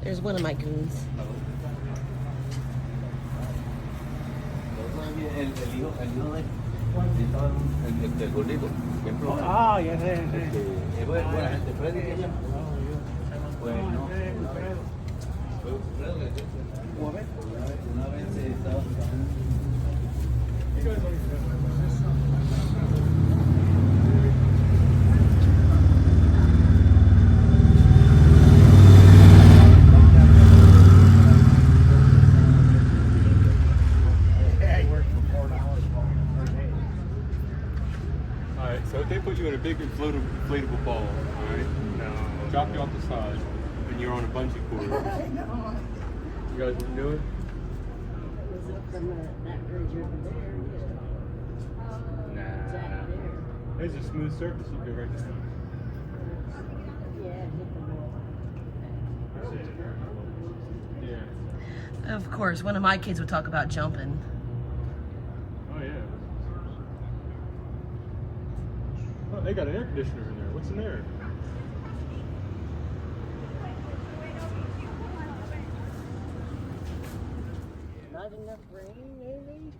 There's one of my goons. El gordito. Ah, ya sé, sí. Es buena gente. Freddy se llama. Pues no. Una vez estaba Alright, so if they put you in a big inflatable ball, alright? No. Drop you off the side, and you're on a bungee cord. You guys wouldn't do it? Was up from that bridge over there, Nah. There's a smooth surface you go right down. yeah, hit the wall. Yeah. Of course, one of my kids would talk about jumping. Oh yeah. Oh, they got an air conditioner in there. What's in there? Not enough rain, maybe?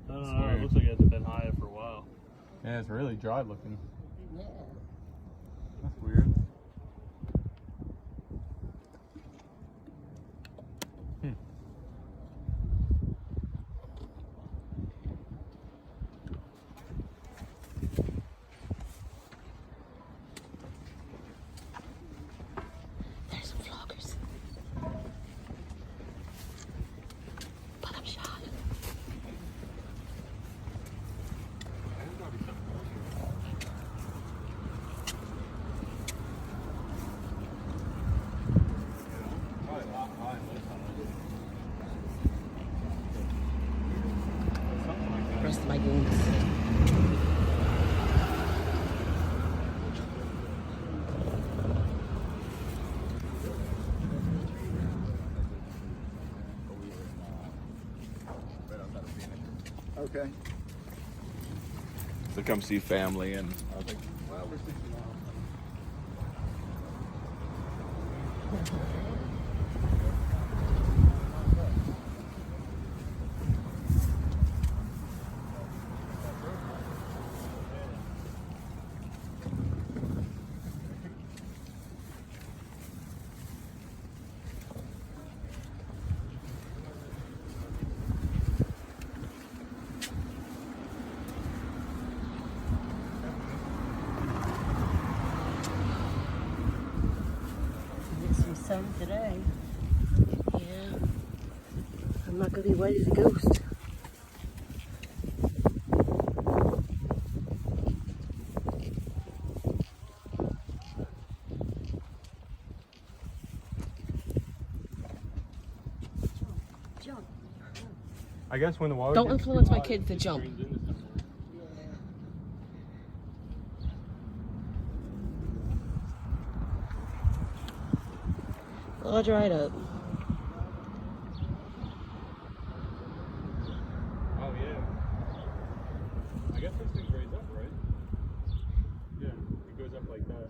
I don't know. It looks like it hasn't been high for a while. Yeah, it's really dry looking. Yeah. That's weird. There's some vloggers. But I'm shy. Rest of my goons. Okay. So come see family, and I was like, well, we're 60 miles. Get some sun today. Yeah. I'm not gonna be white as a ghost. Jump. I guess when the water Don't gets influence too my hot, kids it to just jump. drains into somewhere. All dried up. Oh yeah. I guess this thing raised up, right? Yeah, it goes up like that.